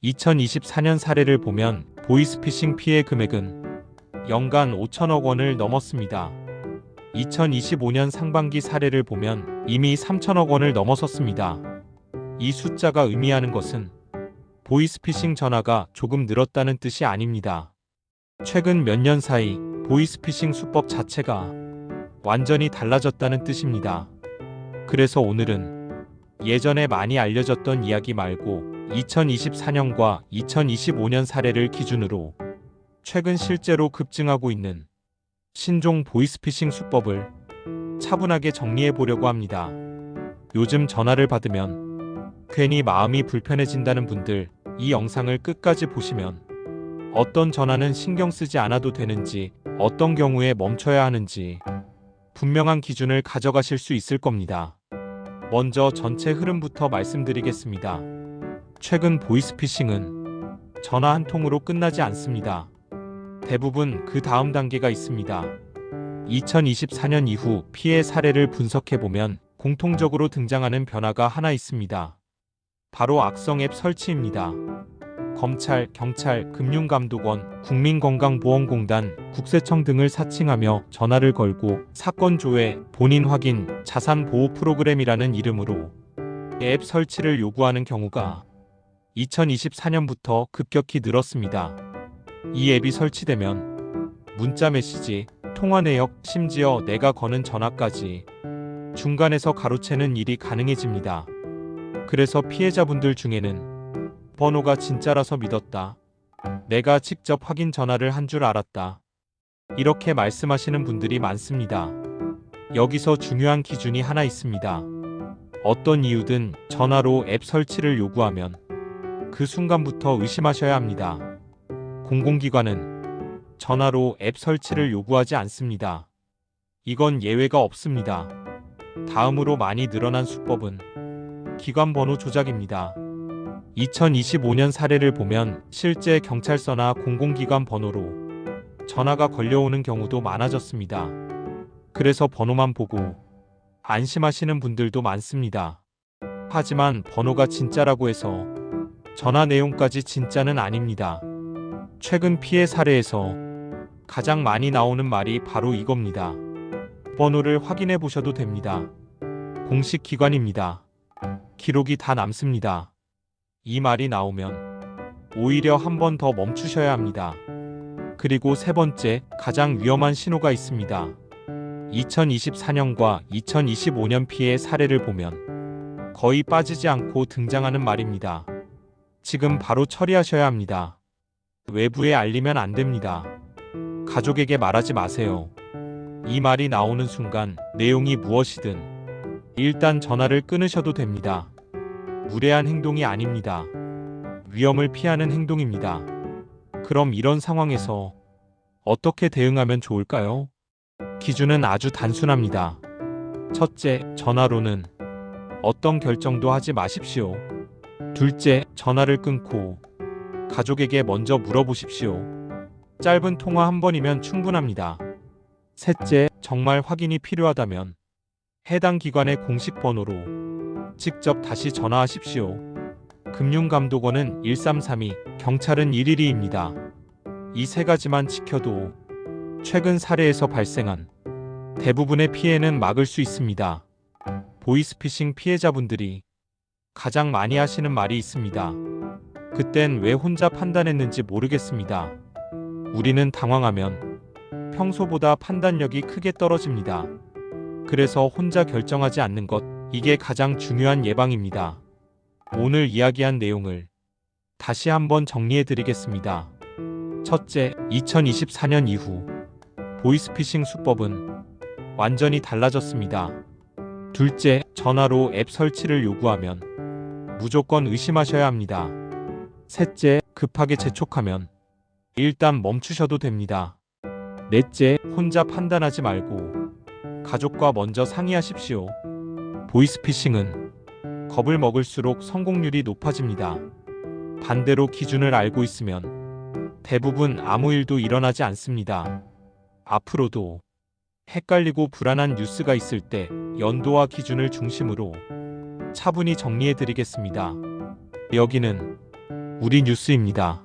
2024년 사례를 보면 보이스피싱 피해 금액은 연간 5천억 원을 넘었습니다. 2025년 상반기 사례를 보면 이미 3천억 원을 넘어섰습니다. 이 숫자가 의미하는 것은 보이스피싱 전화가 조금 늘었다는 뜻이 아닙니다. 최근 몇 년 사이 보이스피싱 수법 자체가 완전히 달라졌다는 뜻입니다. 그래서 오늘은 예전에 많이 알려졌던 이야기 말고 2024년과 2025년 사례를 기준으로 최근 실제로 급증하고 있는 신종 보이스피싱 수법을 차분하게 정리해 보려고 합니다. 요즘 전화를 받으면 괜히 마음이 불편해진다는 분들, 이 영상을 끝까지 보시면 어떤 전화는 신경 쓰지 않아도 되는지, 어떤 경우에 멈춰야 하는지 분명한 기준을 가져가실 수 있을 겁니다. 먼저 전체 흐름부터 말씀드리겠습니다. 최근 보이스피싱은 전화 한 통으로 끝나지 않습니다. 대부분 그 다음 단계가 있습니다. 2024년 이후 피해 사례를 분석해보면 공통적으로 등장하는 변화가 하나 있습니다. 바로 악성 앱 설치입니다. 검찰, 경찰, 금융감독원, 국민건강보험공단, 국세청 등을 사칭하며 전화를 걸고 사건 조회, 본인 확인, 자산 보호 프로그램이라는 이름으로 앱 설치를 요구하는 경우가 2024년부터 급격히 늘었습니다. 이 앱이 설치되면 문자 메시지, 통화 내역, 심지어 내가 거는 전화까지 중간에서 가로채는 일이 가능해집니다. 그래서 피해자분들 중에는 번호가 진짜라서 믿었다. 내가 직접 확인 전화를 한 줄 알았다. 이렇게 말씀하시는 분들이 많습니다. 여기서 중요한 기준이 하나 있습니다. 어떤 이유든 전화로 앱 설치를 요구하면 그 순간부터 의심하셔야 합니다. 공공기관은 전화로 앱 설치를 요구하지 않습니다. 이건 예외가 없습니다. 다음으로 많이 늘어난 수법은 기관 번호 조작입니다. 2025년 사례를 보면 실제 경찰서나 공공기관 번호로 전화가 걸려오는 경우도 많아졌습니다. 그래서 번호만 보고 안심하시는 분들도 많습니다. 하지만 번호가 진짜라고 해서 전화 내용까지 진짜는 아닙니다. 최근 피해 사례에서 가장 많이 나오는 말이 바로 이겁니다. 번호를 확인해 보셔도 됩니다. 공식 기관입니다. 기록이 다 남습니다. 이 말이 나오면 오히려 한 번 더 멈추셔야 합니다. 그리고 세 번째, 가장 위험한 신호가 있습니다. 2024년과 2025년 피해 사례를 보면 거의 빠지지 않고 등장하는 말입니다. 지금 바로 처리하셔야 합니다. 외부에 알리면 안 됩니다. 가족에게 말하지 마세요. 이 말이 나오는 순간 내용이 무엇이든 일단 전화를 끊으셔도 됩니다. 무례한 행동이 아닙니다. 위험을 피하는 행동입니다. 그럼 이런 상황에서 어떻게 대응하면 좋을까요? 기준은 아주 단순합니다. 첫째, 전화로는 어떤 결정도 하지 마십시오. 둘째, 전화를 끊고 가족에게 먼저 물어보십시오. 짧은 통화 한 번이면 충분합니다. 셋째, 정말 확인이 필요하다면 해당 기관의 공식 번호로 직접 다시 전화하십시오. 금융감독원은 1332, 경찰은 112입니다. 이 세 가지만 지켜도 최근 사례에서 발생한 대부분의 피해는 막을 수 있습니다. 보이스피싱 피해자분들이 가장 많이 하시는 말이 있습니다. 그땐 왜 혼자 판단했는지 모르겠습니다. 우리는 당황하면 평소보다 판단력이 크게 떨어집니다. 그래서 혼자 결정하지 않는 것, 이게 가장 중요한 예방입니다. 오늘 이야기한 내용을 다시 한번 정리해 드리겠습니다. 첫째, 2024년 이후 보이스피싱 수법은 완전히 달라졌습니다. 둘째, 전화로 앱 설치를 요구하면 무조건 의심하셔야 합니다. 셋째, 급하게 재촉하면 일단 멈추셔도 됩니다. 넷째, 혼자 판단하지 말고 가족과 먼저 상의하십시오. 보이스피싱은 겁을 먹을수록 성공률이 높아집니다. 반대로 기준을 알고 있으면 대부분 아무 일도 일어나지 않습니다. 앞으로도 헷갈리고 불안한 뉴스가 있을 때 연도와 기준을 중심으로 차분히 정리해 드리겠습니다. 여기는 우리 뉴스입니다.